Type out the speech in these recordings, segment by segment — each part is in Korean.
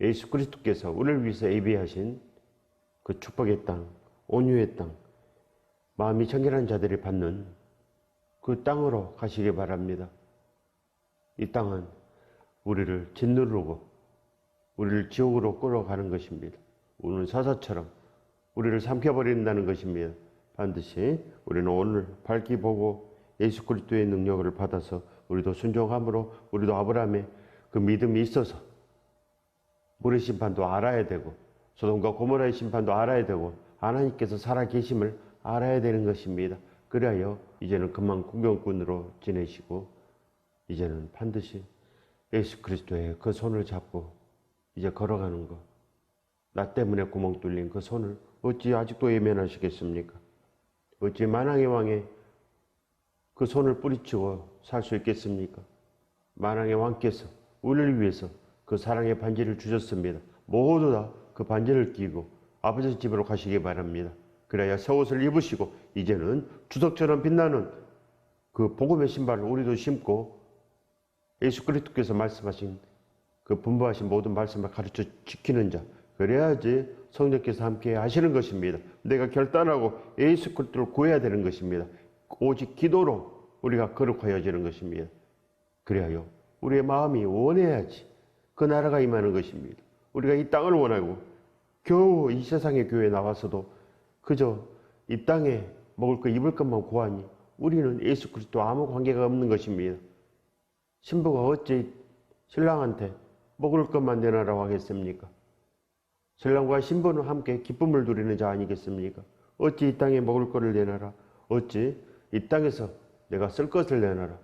예수 그리스도께서 우리를 위해서 예비하신 그 축복의 땅, 온유의 땅, 마음이 청결한 자들이 받는 그 땅으로 가시기 바랍니다. 이 땅은 우리를 짓누르고 우리를 지옥으로 끌어가는 것입니다. 우는 사자처럼 우리를 삼켜버린다는 것입니다. 반드시 우리는 오늘 밝히 보고 예수 그리스도의 능력을 받아서 우리도 순종함으로 우리도 아브라함의 그 믿음이 있어서 물의 심판도 알아야 되고 소돔과 고모라의 심판도 알아야 되고 하나님께서 살아계심을 알아야 되는 것입니다. 그래야 이제는 그만 구경꾼으로 지내시고 이제는 반드시 예수 그리스도의 그 손을 잡고 이제 걸어가는 것. 나 때문에 구멍 뚫린 그 손을 어찌 아직도 외면하시겠습니까? 어찌 만왕의 왕의 그 손을 뿌리치고 살 수 있겠습니까? 만왕의 왕께서 우리를 위해서 그 사랑의 반지를 주셨습니다. 모두 다 그 반지를 끼고 아버지 집으로 가시기 바랍니다. 그래야 새 옷을 입으시고 이제는 주석처럼 빛나는 그 복음의 신발을 우리도 신고 예수 그리스도께서 말씀하신 그 분부하신 모든 말씀을 가르쳐 지키는 자, 그래야지 성령께서 함께 하시는 것입니다. 내가 결단하고 예수 그리스도를 구해야 되는 것입니다. 오직 기도로 우리가 거룩하여지는 것입니다. 그래야 우리의 마음이 원해야지 그 나라가 임하는 것입니다. 우리가 이 땅을 원하고 겨우 이 세상의 교회에 나와서도 그저 이 땅에 먹을 것 입을 것만 구하니 우리는 예수 그리스도 아무 관계가 없는 것입니다. 신부가 어찌 신랑한테 먹을 것만 내놔라고 하겠습니까? 신랑과 신부는 함께 기쁨을 누리는 자 아니겠습니까? 어찌 이 땅에 먹을 것을 내놔라. 어찌 이 땅에서 내가 쓸 것을 내놔라.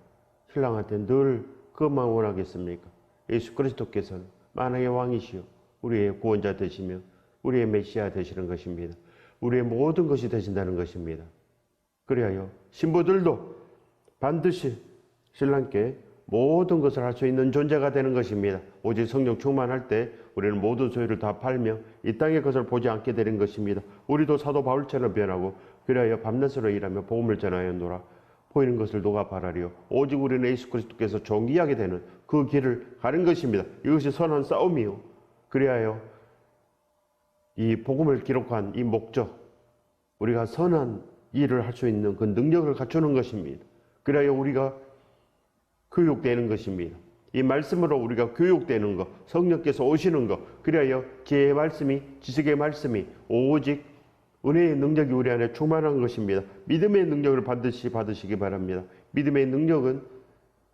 신랑한테 늘 그것만 원하겠습니까? 예수 그리스도께서는 만왕의 왕이시요 우리의 구원자 되시며 우리의 메시아 되시는 것입니다. 우리의 모든 것이 되신다는 것입니다. 그래야 신부들도 반드시 신랑께 모든 것을 할 수 있는 존재가 되는 것입니다. 오직 성령 충만할 때 우리는 모든 소유를 다 팔며 이 땅의 것을 보지 않게 되는 것입니다. 우리도 사도 바울처럼 변하고 그래야 밤낮으로 일하며 복음을 전하였노라. 보이는 것을 누가 바라리요. 오직 우리는 예수 그리스도께서 존귀하게 되는 그 길을 가는 것입니다. 이것이 선한 싸움이요. 그래야 이 복음을 기록한 이 목적, 우리가 선한 일을 할 수 있는 그 능력을 갖추는 것입니다. 그래야 우리가 교육되는 것입니다. 이 말씀으로 우리가 교육되는 것, 성령께서 오시는 것, 그래야 지혜의 말씀이, 지식의 말씀이 오직 은혜의 능력이 우리 안에 충만한 것입니다. 믿음의 능력을 반드시 받으시기 바랍니다. 믿음의 능력은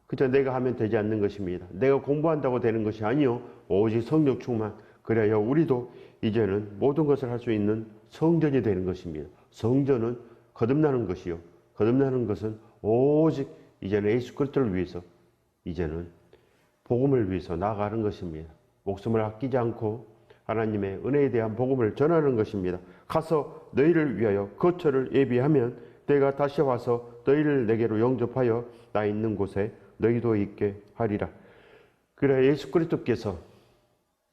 그저 내가 하면 되지 않는 것입니다. 내가 공부한다고 되는 것이 아니요 오직 성령 충만. 그래야 우리도 이제는 모든 것을 할 수 있는 성전이 되는 것입니다. 성전은 거듭나는 것이요. 거듭나는 것은 오직 이제는 예수 그리스도를 위해서 이제는 복음을 위해서 나아가는 것입니다. 목숨을 아끼지 않고 하나님의 은혜에 대한 복음을 전하는 것입니다. 가서 너희를 위하여 거처를 예비하면 내가 다시 와서 너희를 내게로 영접하여 나 있는 곳에 너희도 있게 하리라. 그래 예수 그리스도께서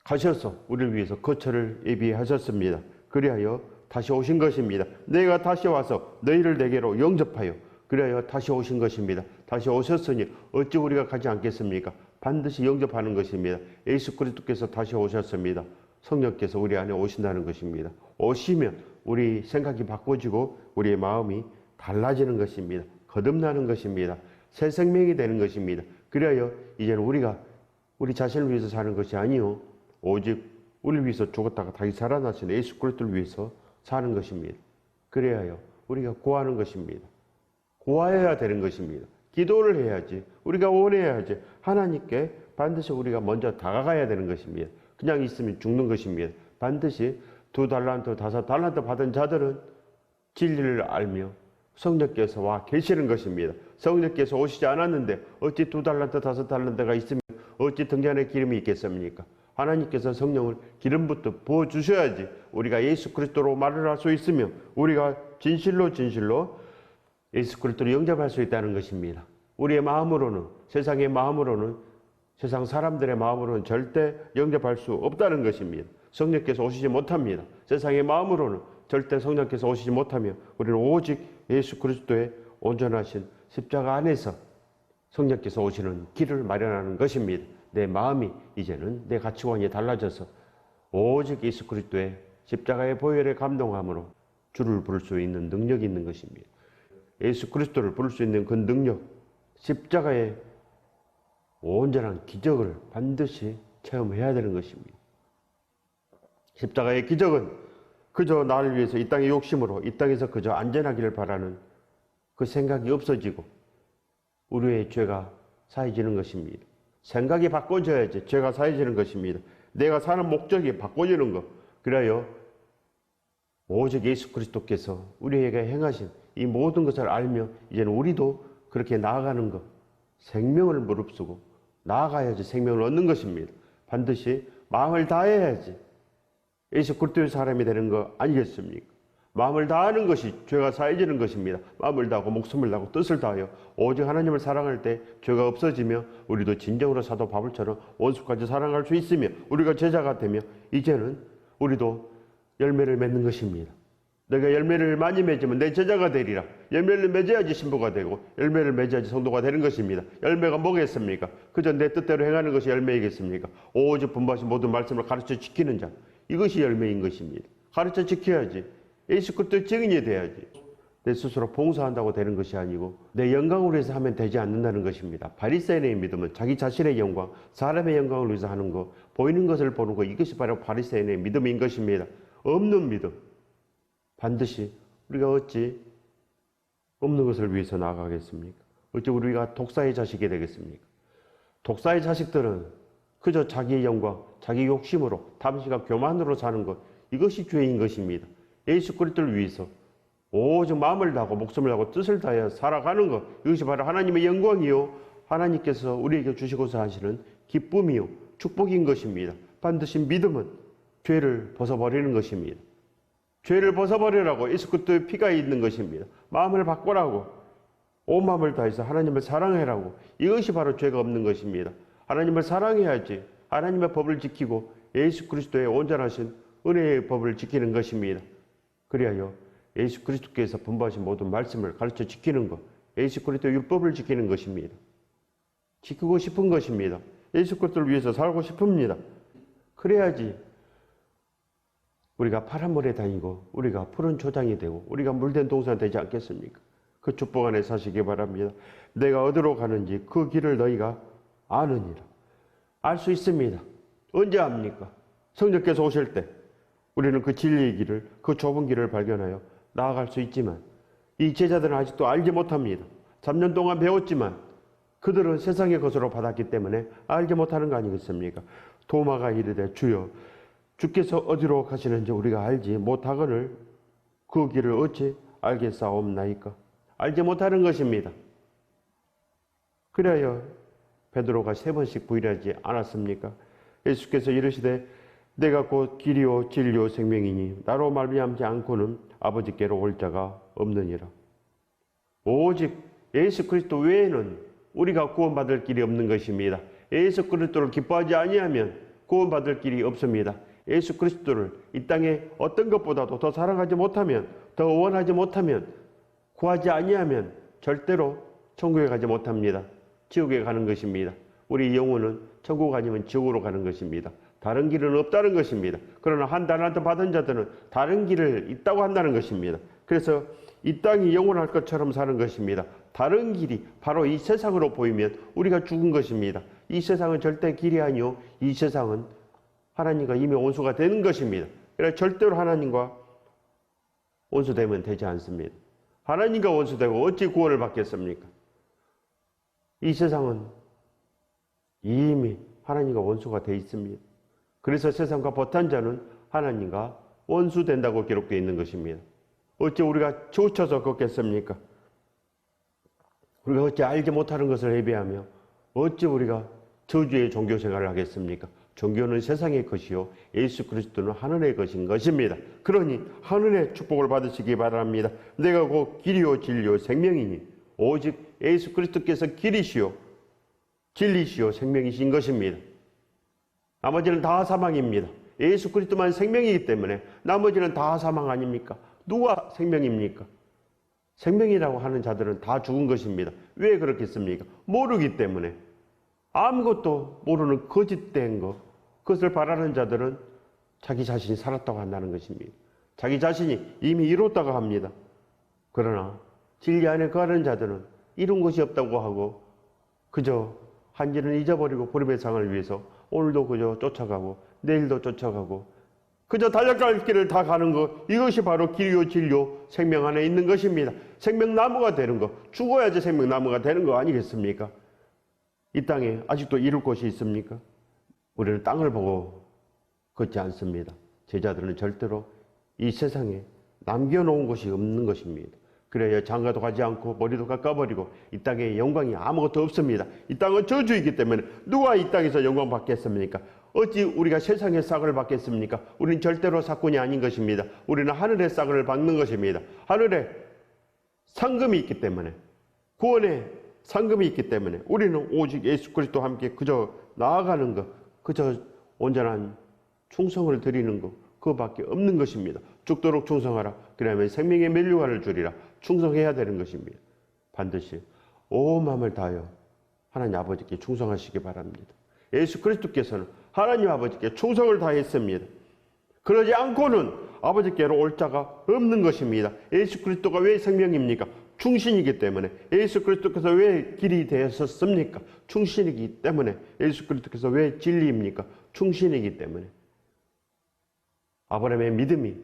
가셔서 우리를 위해서 거처를 예비하셨습니다. 그리하여 다시 오신 것입니다. 내가 다시 와서 너희를 내게로 영접하여 그래야 다시 오신 것입니다. 다시 오셨으니 어찌 우리가 가지 않겠습니까? 반드시 영접하는 것입니다. 예수 그리스도께서 다시 오셨습니다. 성령께서 우리 안에 오신다는 것입니다. 오시면 우리 생각이 바꿔지고 우리의 마음이 달라지는 것입니다. 거듭나는 것입니다. 새 생명이 되는 것입니다. 그래야 이제는 우리가 우리 자신을 위해서 사는 것이 아니요 오직 우리를 위해서 죽었다가 다시 살아나신 예수 그리스도를 위해서 사는 것입니다. 그래야 우리가 구하는 것입니다. 구하여야 되는 것입니다. 기도를 해야지. 우리가 원해야지. 하나님께 반드시 우리가 먼저 다가가야 되는 것입니다. 그냥 있으면 죽는 것입니다. 반드시 2달란트, 5달란트 받은 자들은 진리를 알며 성령께서 와 계시는 것입니다. 성령께서 오시지 않았는데 어찌 2달란트, 5달란트가 있으면 어찌 등잔에 기름이 있겠습니까? 하나님께서 성령을 기름부터 부어주셔야지 우리가 예수 그리스도로 말을 할 수 있으며 우리가 진실로 예수 그리스도를 영접할 수 있다는 것입니다. 우리의 마음으로는 세상의 마음으로는 세상 사람들의 마음으로는 절대 영접할 수 없다는 것입니다. 성령께서 오시지 못합니다. 세상의 마음으로는 절대 성령께서 오시지 못하며 우리는 오직 예수 그리스도의 온전하신 십자가 안에서 성령께서 오시는 길을 마련하는 것입니다. 내 마음이 이제는 내 가치관이 달라져서 오직 예수 그리스도의 십자가의 보혈에 감동함으로 주를 부를 수 있는 능력이 있는 것입니다. 예수 그리스도를 부를 수 있는 그 능력, 십자가의 온전한 기적을 반드시 체험해야 되는 것입니다. 십자가의 기적은 그저 나를 위해서 이 땅의 욕심으로 이 땅에서 그저 안전하기를 바라는 그 생각이 없어지고 우리의 죄가 사해지는 것입니다. 생각이 바꿔져야지 죄가 사해지는 것입니다. 내가 사는 목적이 바꿔지는 것. 그래야 오직 예수 그리스도께서 우리에게 행하신 이 모든 것을 알며 이제는 우리도 그렇게 나아가는 것, 생명을 무릅쓰고 나아가야지 생명을 얻는 것입니다. 반드시 마음을 다해야지 예수 그리스도의 사람이 되는 거 아니겠습니까? 마음을 다하는 것이 죄가 사해지는 것입니다. 마음을 다하고 목숨을 다하고 뜻을 다하여 오직 하나님을 사랑할 때 죄가 없어지며 우리도 진정으로 사도 바울처럼 원수까지 사랑할 수 있으며 우리가 제자가 되며 이제는 우리도 열매를 맺는 것입니다. 내가 열매를 많이 맺으면 내 제자가 되리라. 열매를 맺어야지 신부가 되고 열매를 맺어야지 성도가 되는 것입니다. 열매가 뭐겠습니까? 그저 내 뜻대로 행하는 것이 열매이겠습니까? 오직 분부하신 모든 말씀을 가르쳐 지키는 자, 이것이 열매인 것입니다. 가르쳐 지켜야지. 예수 그리스도의 증인이 돼야지. 내 스스로 봉사한다고 되는 것이 아니고 내 영광을 위해서 하면 되지 않는다는 것입니다. 바리새인의 믿음은 자기 자신의 영광, 사람의 영광을 위해서 하는 것, 보이는 것을 보는 것, 이것이 바로 바리새인의 믿음인 것입니다. 없는 믿음. 반드시 우리가 어찌 없는 것을 위해서 나아가겠습니까? 어찌 우리가 독사의 자식이 되겠습니까? 독사의 자식들은 그저 자기의 영광, 자기 욕심으로 탐심과 교만으로 사는 것, 이것이 죄인 것입니다. 예수 그리스도를 위해서 오직 마음을 다하고 목숨을 다하고 뜻을 다하여 살아가는 것, 이것이 바로 하나님의 영광이요 하나님께서 우리에게 주시고자 하시는 기쁨이요 축복인 것입니다. 반드시 믿음은 죄를 벗어버리는 것입니다. 죄를 벗어버리라고 예수 그리스도의 피가 있는 것입니다. 마음을 바꾸라고 온 마음을 다해서 하나님을 사랑해라고, 이것이 바로 죄가 없는 것입니다. 하나님을 사랑해야지 하나님의 법을 지키고 예수 그리스도의 온전하신 은혜의 법을 지키는 것입니다. 그리하여 예수 그리스도께서 분부하신 모든 말씀을 가르쳐 지키는 것, 예수 그리스도의 율법을 지키는 것입니다. 지키고 싶은 것입니다. 예수 그리스도를 위해서 살고 싶습니다. 그래야지 우리가 파란 물에 다니고 우리가 푸른 초장이 되고 우리가 물된 동산 되지 않겠습니까? 그 축복 안에 사시기 바랍니다. 내가 어디로 가는지 그 길을 너희가 아느니라. 알 수 있습니다. 언제 압니까? 성령께서 오실 때 우리는 그 진리의 길을, 그 좁은 길을 발견하여 나아갈 수 있지만 이 제자들은 아직도 알지 못합니다. 3년 동안 배웠지만 그들은 세상의 것으로 받았기 때문에 알지 못하는 거 아니겠습니까? 도마가 이르되 주여 주께서 어디로 가시는지 우리가 알지 못하거늘 그 길을 어찌 알겠사옵나이까? 알지 못하는 것입니다. 그래야 베드로가 3번씩 부인하지 않았습니까? 예수께서 이르시되 내가 곧 길이요 진리요 생명이니 나로 말미암지 않고는 아버지께로 올 자가 없느니라. 오직 예수 그리스도 외에는 우리가 구원받을 길이 없는 것입니다. 예수 그리스도를 기뻐하지 아니하면 구원받을 길이 없습니다. 예수 그리스도를 이 땅에 어떤 것보다도 더 사랑하지 못하면, 더 원하지 못하면, 구하지 아니하면 절대로 천국에 가지 못합니다. 지옥에 가는 것입니다. 우리 영혼은 천국 아니면 지옥으로 가는 것입니다. 다른 길은 없다는 것입니다. 그러나 한 달란트 받은 자들은 다른 길을 있다고 한다는 것입니다. 그래서 이 땅이 영원할 것처럼 사는 것입니다. 다른 길이 바로 이 세상으로 보이면 우리가 죽은 것입니다. 이 세상은 절대 길이 아니요 이 세상은 하나님과 이미 원수가 되는 것입니다. 그래서 절대로 하나님과 원수되면 되지 않습니다. 하나님과 원수되고 어찌 구원을 받겠습니까? 이 세상은 이미 하나님과 원수가 되어 있습니다. 그래서 세상과 버탄 자는 하나님과 원수된다고 기록되어 있는 것입니다. 어찌 우리가 치우쳐서 걷겠습니까? 우리가 어찌 알지 못하는 것을 예배하며 어찌 우리가 저주의 종교 생활을 하겠습니까? 종교는 세상의 것이요 예수 그리스도는 하늘의 것인 것입니다. 그러니 하늘의 축복을 받으시기 바랍니다. 내가 곧 길이요 진리요 생명이니 오직 예수 그리스도께서 길이시요 진리시요 생명이신 것입니다. 나머지는 다 사망입니다. 예수 그리스도만 생명이기 때문에 나머지는 다 사망 아닙니까? 누가 생명입니까? 생명이라고 하는 자들은 다 죽은 것입니다. 왜 그렇겠습니까? 모르기 때문에. 아무것도 모르는 거짓된 것, 그것을 바라는 자들은 자기 자신이 살았다고 한다는 것입니다. 자기 자신이 이미 이뤘다고 합니다. 그러나 진리 안에 거하는 자들은 이룬 것이 없다고 하고 그저 한 길은 잊어버리고 보림의 상을 위해서 오늘도 그저 쫓아가고 내일도 쫓아가고 그저 달려갈 길을 다 가는 것, 이것이 바로 길이요 진리요 생명 안에 있는 것입니다. 생명나무가 되는 것, 죽어야지 생명나무가 되는 거 아니겠습니까? 이 땅에 아직도 이룰 곳이 있습니까? 우리는 땅을 보고 걷지 않습니다. 제자들은 절대로 이 세상에 남겨놓은 것이 없는 것입니다. 그래야 장가도 가지 않고 머리도 깎아버리고 이 땅에 영광이 아무것도 없습니다. 이 땅은 저주이기 때문에 누가 이 땅에서 영광 받겠습니까? 어찌 우리가 세상의 싹을 받겠습니까? 우리는 절대로 삭군이 아닌 것입니다. 우리는 하늘의 싹을 받는 것입니다. 하늘에 상금이 있기 때문에, 구원의 상금이 있기 때문에 우리는 오직 예수 그리스도와 함께 그저 나아가는 것, 그저 온전한 충성을 드리는 것, 그거밖에 없는 것입니다. 죽도록 충성하라. 그러면 생명의 면류관을 주리라. 충성해야 되는 것입니다. 반드시 온 마음을 다하여 하나님 아버지께 충성하시기 바랍니다. 예수 그리스도께서는 하나님 아버지께 충성을 다했습니다. 그러지 않고는 아버지께로 올 자가 없는 것입니다. 예수 그리스도가 왜 생명입니까? 충신이기 때문에. 예수 그리스도께서 왜 길이 되었습니까? 충신이기 때문에. 예수 그리스도께서 왜 진리입니까? 충신이기 때문에. 아브라함의 믿음이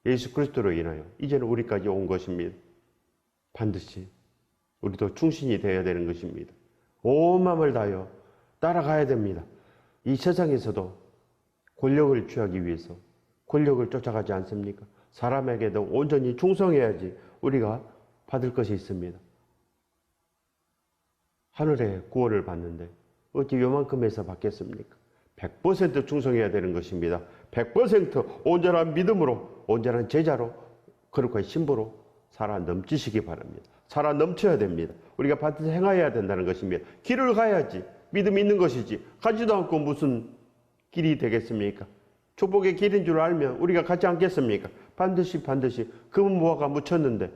예수 그리스도로 인하여 이제는 우리까지 온 것입니다. 반드시 우리도 충신이 되어야 되는 것입니다. 온 마음을 다하여 따라가야 됩니다. 이 세상에서도 권력을 취하기 위해서 권력을 쫓아가지 않습니까? 사람에게도 온전히 충성해야지 우리가 받을 것이 있습니다. 하늘의 구원을 받는데 어찌 요만큼에서 받겠습니까? 100% 충성해야 되는 것입니다. 100% 온전한 믿음으로, 온전한 제자로, 거룩한 신부로 살아 넘치시기 바랍니다. 살아 넘쳐야 됩니다. 우리가 반드시 행하여야 된다는 것입니다. 길을 가야지 믿음이 있는 것이지 가지도 않고 무슨 길이 되겠습니까? 축복의 길인 줄 알면 우리가 가지 않겠습니까? 반드시 금은보화가 묻혔는데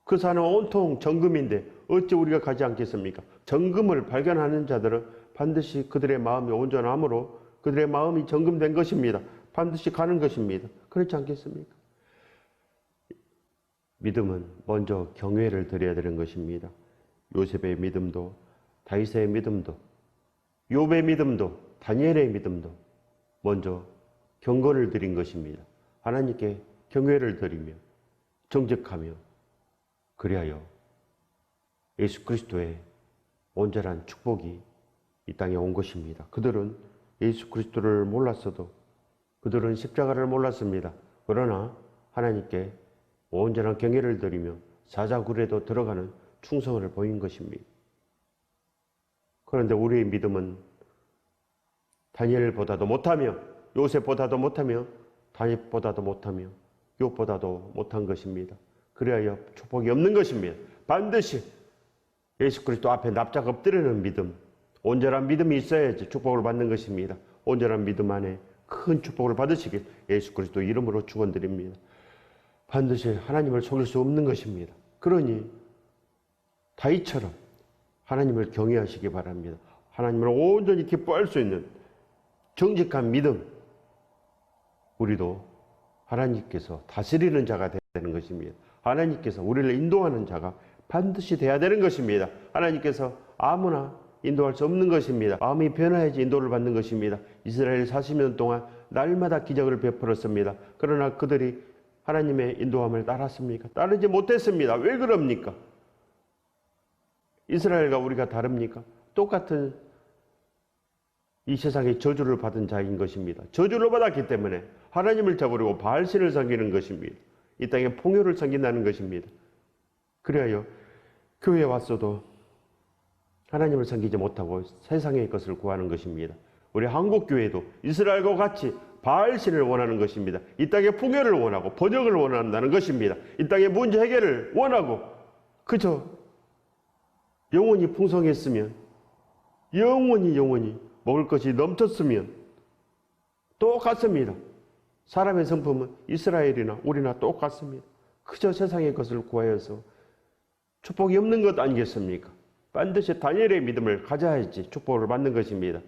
그 산은 온통 정금인데 어찌 우리가 가지 않겠습니까? 정금을 발견하는 자들은 반드시 그들의 마음이 온전함으로 그들의 마음이 정금된 것입니다. 반드시 가는 것입니다. 그렇지 않겠습니까? 믿음은 먼저 경외를 드려야 되는 것입니다. 요셉의 믿음도 다윗의 믿음도 욥의 믿음도 다니엘의 믿음도 먼저 경건을 드린 것입니다. 하나님께 경외를 드리며 정직하며 그리하여 예수 그리스도의 온전한 축복이 이 땅에 온 것입니다. 그들은 예수 그리스도를 몰랐어도 그들은 십자가를 몰랐습니다. 그러나 하나님께 온전한 경외를 드리며 사자굴에도 들어가는 충성을 보인 것입니다. 그런데 우리의 믿음은 다니엘보다도 못하며 요셉보다도 못하며 다윗보다도 못하며 욥보다도 못한 것입니다. 그래야 축복이 없는 것입니다. 반드시 예수 그리스도 앞에 납작 엎드리는 믿음, 온전한 믿음이 있어야지 축복을 받는 것입니다. 온전한 믿음 안에 큰 축복을 받으시길 예수 그리스도 이름으로 축원드립니다. 반드시 하나님을 속일 수 없는 것입니다. 그러니 다윗처럼 하나님을 경외하시기 바랍니다. 하나님을 온전히 기뻐할 수 있는 정직한 믿음, 우리도 하나님께서 다스리는 자가 되는 것입니다. 하나님께서 우리를 인도하는 자가 반드시 돼야 되는 것입니다. 하나님께서 아무나 인도할 수 없는 것입니다. 마음이 변화해야지 인도를 받는 것입니다. 이스라엘 40년 동안 날마다 기적을 베풀었습니다. 그러나 그들이 하나님의 인도함을 따랐습니까? 따르지 못했습니다. 왜 그럽니까? 이스라엘과 우리가 다릅니까? 똑같은 이 세상에 저주를 받은 자인 것입니다. 저주를 받았기 때문에 하나님을 저버리고 바알신을 섬기는 것입니다. 이 땅에 풍요를 섬긴다는 것입니다. 그래야 교회에 왔어도 하나님을 섬기지 못하고 세상의 것을 구하는 것입니다. 우리 한국교회도 이스라엘과 같이 바알신을 원하는 것입니다. 이 땅의 풍요를 원하고 번영을 원한다는 것입니다. 이 땅의 문제 해결을 원하고 그저 영원히 풍성했으면 영원히 먹을 것이 넘쳤으면 똑같습니다. 사람의 성품은 이스라엘이나 우리나 똑같습니다. 그저 세상의 것을 구하여서 축복이 없는 것 아니겠습니까? 반드시 다니엘의 믿음을 가져야지 축복을 받는 것입니다.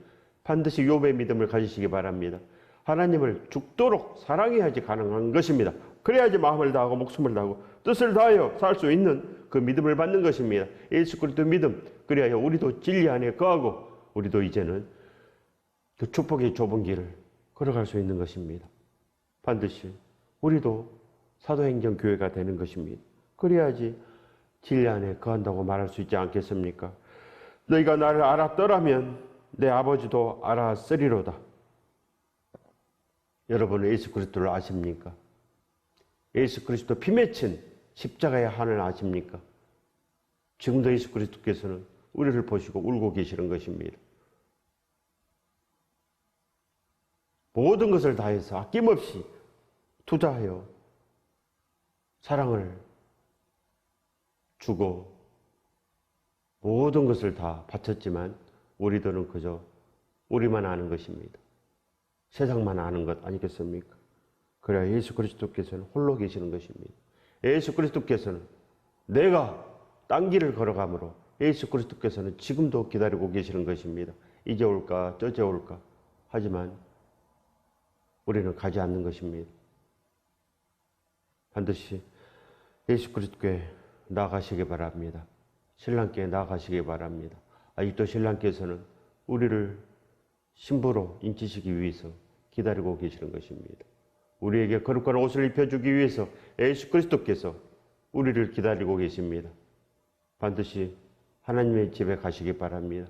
반드시 욥의 믿음을 가지시기 바랍니다. 하나님을 죽도록 사랑해야지 가능한 것입니다. 그래야지 마음을 다하고 목숨을 다하고 뜻을 다하여 살 수 있는 그 믿음을 받는 것입니다. 예수 그리스도 믿음. 그래야 우리도 진리 안에 거하고 우리도 이제는 그 축복의 좁은 길을 걸어갈 수 있는 것입니다. 반드시 우리도 사도행전 교회가 되는 것입니다. 그래야지 진리 안에 거한다고 말할 수 있지 않겠습니까? 너희가 나를 알았더라면 내 아버지도 알았으리로다. 여러분은 예수 그리스도를 아십니까? 예수 그리스도 피 맺힌 십자가의 한을 아십니까? 지금도 예수 그리스도께서는 우리를 보시고 울고 계시는 것입니다. 모든 것을 다해서 아낌없이 투자하여 사랑을 주고 모든 것을 다 바쳤지만 우리들은 그저 우리만 아는 것입니다. 세상만 아는 것 아니겠습니까? 그래야 예수 그리스도께서는 홀로 계시는 것입니다. 예수 그리스도께서는 내가 딴 길을 걸어가므로 예수 그리스도께서는 지금도 기다리고 계시는 것입니다. 이제 올까 저제 올까 하지만 우리는 가지 않는 것입니다. 반드시 예수 그리스도께 나아가시기 바랍니다. 신랑께 나아가시기 바랍니다. 아직도 신랑께서는 우리를 신부로 인치시기 위해서 기다리고 계시는 것입니다. 우리에게 거룩한 옷을 입혀주기 위해서 예수 그리스도께서 우리를 기다리고 계십니다. 반드시 하나님의 집에 가시기 바랍니다.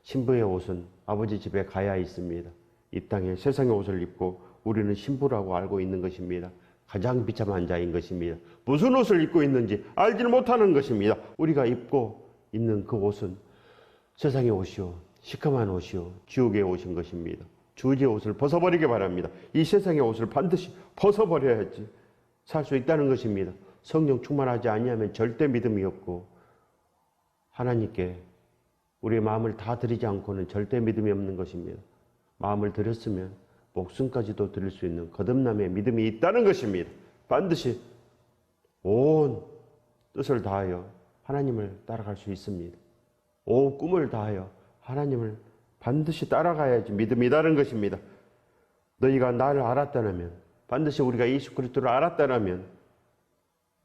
신부의 옷은 아버지 집에 가야 있습니다. 이 땅에 세상의 옷을 입고 우리는 신부라고 알고 있는 것입니다. 가장 비참한 자인 것입니다. 무슨 옷을 입고 있는지 알지 못하는 것입니다. 우리가 입고 있는 그 옷은 세상의 옷이요, 시커먼 옷이요, 지옥의 옷인 것입니다. 주의 옷을 벗어버리기 바랍니다. 이 세상의 옷을 반드시 벗어버려야지 살 수 있다는 것입니다. 성령 충만하지 아니하면 절대 믿음이 없고 하나님께 우리의 마음을 다 드리지 않고는 절대 믿음이 없는 것입니다. 마음을 드렸으면 목숨까지도 드릴 수 있는 거듭남의 믿음이 있다는 것입니다. 반드시 온 뜻을 다하여 하나님을 따라갈 수 있습니다. 온 꿈을 다하여 하나님을 반드시 따라가야지 믿음이 있다는 것입니다. 너희가 나를 알았다면, 반드시 우리가 예수 그리스도를 알았다면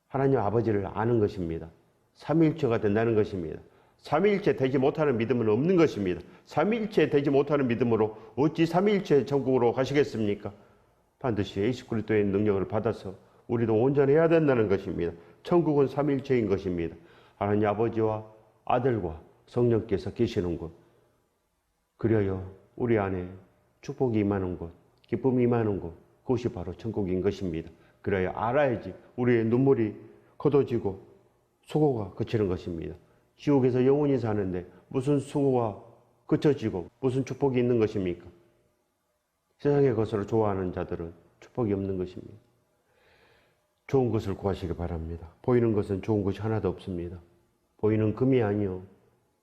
하나님 아버지를 아는 것입니다. 삼위일체가 된다는 것입니다. 삼위일체 되지 못하는 믿음은 없는 것입니다. 삼위일체 되지 못하는 믿음으로 어찌 삼위일체 천국으로 가시겠습니까? 반드시 예수 그리스도의 능력을 받아서 우리도 온전해야 된다는 것입니다. 천국은 삼위일체인 것입니다. 하나님 아버지와 아들과 성령께서 계시는 곳, 그리하여 우리 안에 축복이 임하는 곳, 기쁨이 임하는 곳, 그것이 바로 천국인 것입니다. 그래야 알아야지 우리의 눈물이 걷어지고 수고가 그치는 것입니다. 지옥에서 영원히 사는데 무슨 수고가 그쳐지고 무슨 축복이 있는 것입니까? 세상의 것을 좋아하는 자들은 축복이 없는 것입니다. 좋은 것을 구하시기 바랍니다. 보이는 것은 좋은 것이 하나도 없습니다. 보이는 금이 아니요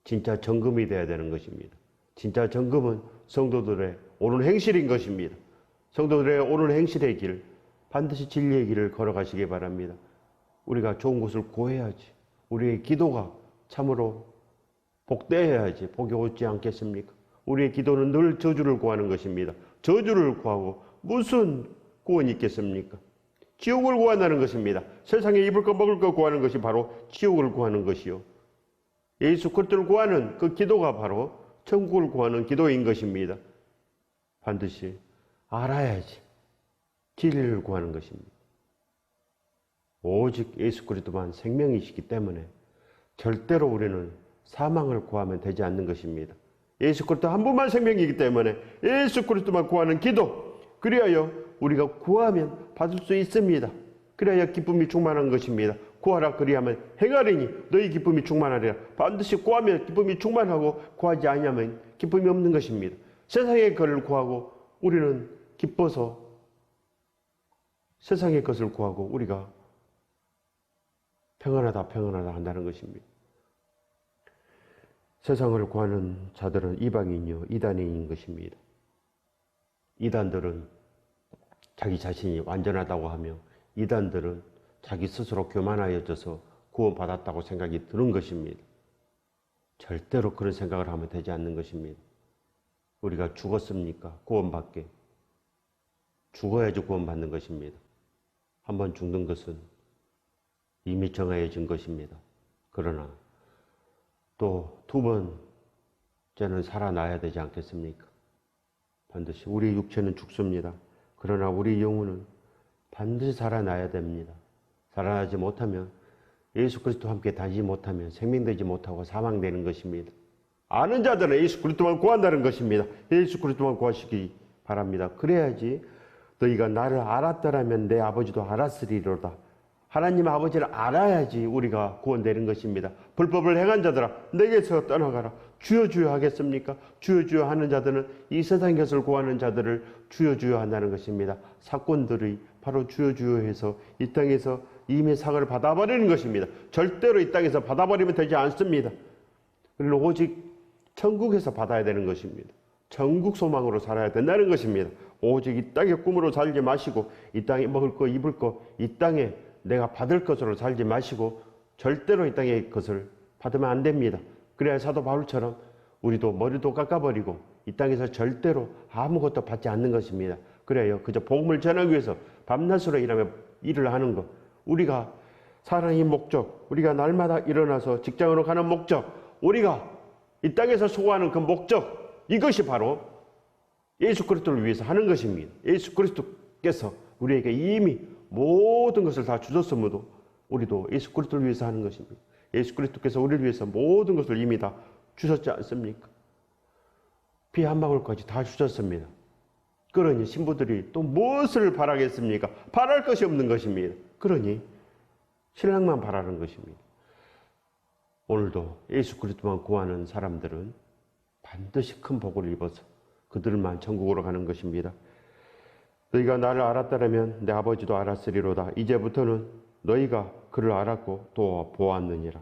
진짜 정금이 되어야 되는 것입니다. 진짜 정금은 성도들의 옳은 행실인 것입니다. 성도들의 옳은 행실의 길, 반드시 진리의 길을 걸어가시기 바랍니다. 우리가 좋은 것을 구해야지 우리의 기도가 참으로 복되어야지 복이 오지 않겠습니까? 우리의 기도는 늘 저주를 구하는 것입니다. 저주를 구하고 무슨 구원이 있겠습니까? 지옥을 구한다는 것입니다. 세상에 입을 거 먹을 거 구하는 것이 바로 지옥을 구하는 것이요, 예수 그리스도를 구하는 그 기도가 바로 천국을 구하는 기도인 것입니다. 반드시 알아야지 진리를 구하는 것입니다. 오직 예수 그리스도만 생명이시기 때문에 절대로 우리는 사망을 구하면 되지 않는 것입니다. 예수 그리스도 한 분만 생명이기 때문에 예수 그리스도만 구하는 기도, 그리하여 우리가 구하면 받을 수 있습니다. 그래야 기쁨이 충만한 것입니다. 구하라 그리하면 행하리니 너희 기쁨이 충만하리라. 반드시 구하면 기쁨이 충만하고 구하지 아니하면 기쁨이 없는 것입니다. 세상의 것을 구하고 우리는 기뻐서 세상의 것을 구하고 우리가 평안하다 평안하다 한다는 것입니다. 세상을 구하는 자들은 이방인이요 이단인인 것입니다. 이단들은 자기 자신이 완전하다고 하며 이단들은 자기 스스로 교만하여져서 구원받았다고 생각이 드는 것입니다. 절대로 그런 생각을 하면 되지 않는 것입니다. 우리가 죽었습니까? 구원받게. 죽어야지 구원받는 것입니다. 한번 죽는 것은 이미 정해진 것입니다. 그러나 또 두 번째는 살아나야 되지 않겠습니까? 반드시 우리 육체는 죽습니다. 그러나 우리 영혼은 반드시 살아나야 됩니다. 살아나지 못하면 예수 그리스도와 함께 다니지 못하면 생명되지 못하고 사망되는 것입니다. 아는 자들은 예수 그리스도만 구한다는 것입니다. 예수 그리스도만 구하시기 바랍니다. 그래야지 너희가 나를 알았더라면 내 아버지도 알았으리로다. 하나님 아버지를 알아야지 우리가 구원되는 것입니다. 불법을 행한 자들아 내게서 떠나가라. 주여 주여 하겠습니까? 주여 주여 하는 자들은 이 세상 것을 구하는 자들을 주여 주여 한다는 것입니다. 사건들이 바로 주여 주여 해서 이 땅에서 이미 상을 받아버리는 것입니다. 절대로 이 땅에서 받아버리면 되지 않습니다. 우리는 오직 천국에서 받아야 되는 것입니다. 천국 소망으로 살아야 된다는 것입니다. 오직 이 땅의 꿈으로 살지 마시고 이 땅에 먹을 거 입을 거 이 땅에 내가 받을 것으로 살지 마시고 절대로 이 땅의 것을 받으면 안 됩니다. 그래야 사도 바울처럼 우리도 머리도 깎아버리고 이 땅에서 절대로 아무것도 받지 않는 것입니다. 그래요. 그저 복음을 전하기 위해서 밤낮으로 일을 하는 것. 우리가 사랑의 목적, 우리가 날마다 일어나서 직장으로 가는 목적, 우리가 이 땅에서 수고하는 그 목적, 이것이 바로 예수 그리스도를 위해서 하는 것입니다. 예수 그리스도께서 우리에게 이미 모든 것을 다 주셨으므로 우리도 예수 그리스도를 위해서 하는 것입니다. 예수 그리스도께서 우리를 위해서 모든 것을 이미 다 주셨지 않습니까? 피 한 방울까지 다 주셨습니다. 그러니 신부들이 또 무엇을 바라겠습니까? 바랄 것이 없는 것입니다. 그러니 신랑만 바라는 것입니다. 오늘도 예수 그리스도만 구하는 사람들은 반드시 큰 복을 입어서 그들만 천국으로 가는 것입니다. 너희가 나를 알았다라면 내 아버지도 알았으리로다. 이제부터는 너희가 그를 알았고 또 보았느니라.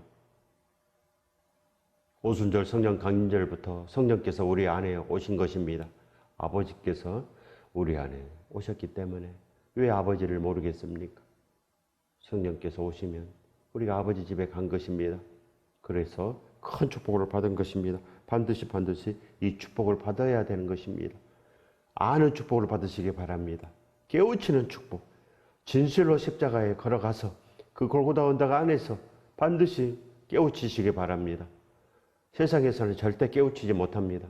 오순절 성령 강림절부터 성령께서 우리 안에 오신 것입니다. 아버지께서 우리 안에 오셨기 때문에 왜 아버지를 모르겠습니까? 성령께서 오시면 우리가 아버지 집에 간 것입니다. 그래서 큰 축복을 받은 것입니다. 반드시 이 축복을 받아야 되는 것입니다. 아는 축복을 받으시기 바랍니다. 깨우치는 축복, 진실로 십자가에 걸어가서 그 골고다 언덕 안에서 반드시 깨우치시기 바랍니다. 세상에서는 절대 깨우치지 못합니다.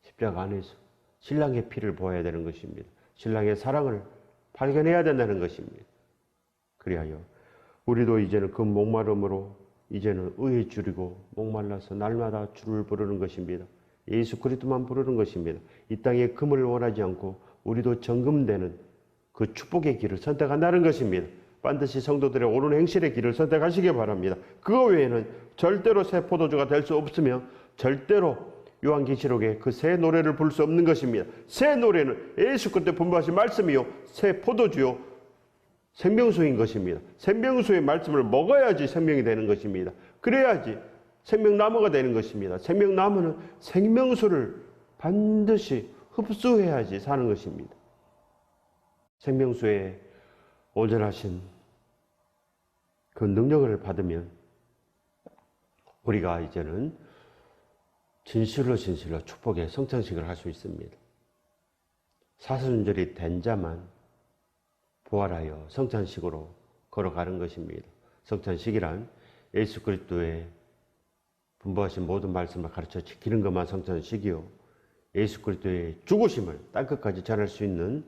십자가 안에서 신랑의 피를 보아야 되는 것입니다. 신랑의 사랑을 발견해야 된다는 것입니다. 그리하여 우리도 이제는 그 목마름으로 이제는 의에 줄이고 목말라서 날마다 주를 부르는 것입니다. 예수 그리스도만 부르는 것입니다. 이 땅에 금을 원하지 않고 우리도 정금되는 그 축복의 길을 선택한다는 것입니다. 반드시 성도들의 옳은 행실의 길을 선택하시기 바랍니다. 그거 외에는 절대로 새 포도주가 될 수 없으며 절대로 요한계시록에 그 새 노래를 부를 수 없는 것입니다. 새 노래는 예수 그리스도의 분부하신 말씀이요 새 포도주요 생명수인 것입니다. 생명수의 말씀을 먹어야지 생명이 되는 것입니다. 그래야지 생명나무가 되는 것입니다. 생명나무는 생명수를 반드시 흡수해야지 사는 것입니다. 생명수의 온전하신 그 능력을 받으면 우리가 이제는 진실로 축복의 성찬식을 할 수 있습니다. 사순절이 된 자만 부활하여 성찬식으로 걸어가는 것입니다. 성찬식이란 예수 그리스도의 분부하신 모든 말씀을 가르쳐 지키는 것만 성찬식이요. 예수 그리스도의 죽으심을 땅끝까지 전할 수 있는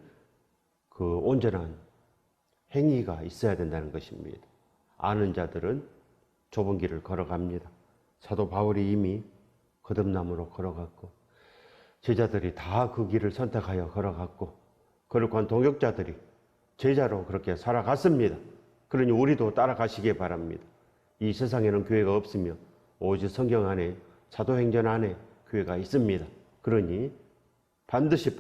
그 온전한 행위가 있어야 된다는 것입니다. 아는 자들은 좁은 길을 걸어갑니다. 사도 바울이 이미 거듭남으로 걸어갔고 제자들이 다 그 길을 선택하여 걸어갔고 거룩한 동역자들이 제자로 그렇게 살아갔습니다. 그러니 우리도 따라가시기 바랍니다. 이 세상에는 교회가 없으며 오직 성경 안에 사도행전 안에 교회가 있습니다. 그러니 반드시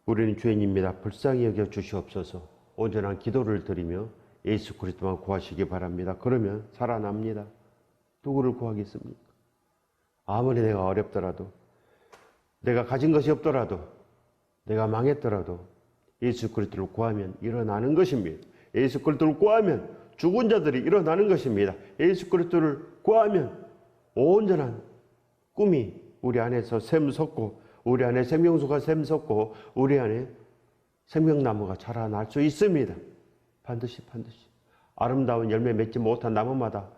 우리는 죄인입니다. 불쌍히 여겨 주시옵소서. 온전한 기도를 드리며 예수 그리스도만 구하시기 바랍니다. 그러면 살아납니다. 누구를 구하겠습니까? 아무리 내가 어렵더라도 내가 가진 것이 없더라도 내가 망했더라도 예수 그리스도를 구하면 일어나는 것입니다. 예수 그리스도를 구하면 죽은 자들이 일어나는 것입니다. 예수 그리스도를 구하면 온전한 꿈이 우리 안에서 샘솟고 우리 안에 생명수가 샘솟고 우리 안에 생명나무가 자라날 수 있습니다. 반드시. 아름다운 열매 맺지 못한 나무마다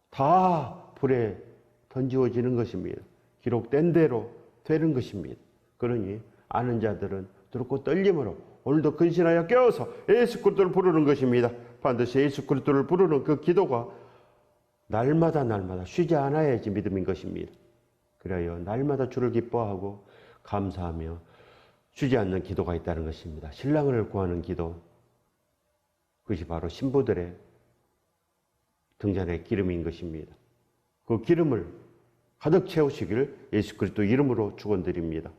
다 불에 던지워지는 것입니다. 기록된 대로 되는 것입니다. 그러니 아는 자들은 두렵고 떨림으로 오늘도 근신하여 깨어서 예수 그리스도를 부르는 것입니다. 반드시 예수 그리스도를 부르는 그 기도가 날마다 쉬지 않아야지 믿음인 것입니다. 그래야 날마다 주를 기뻐하고 감사하며 쉬지 않는 기도가 있다는 것입니다. 신랑을 구하는 기도, 그것이 바로 신부들의 등잔의 기름인 것입니다. 그 기름을 가득 채우시길 예수 그리스도 이름으로 축원드립니다.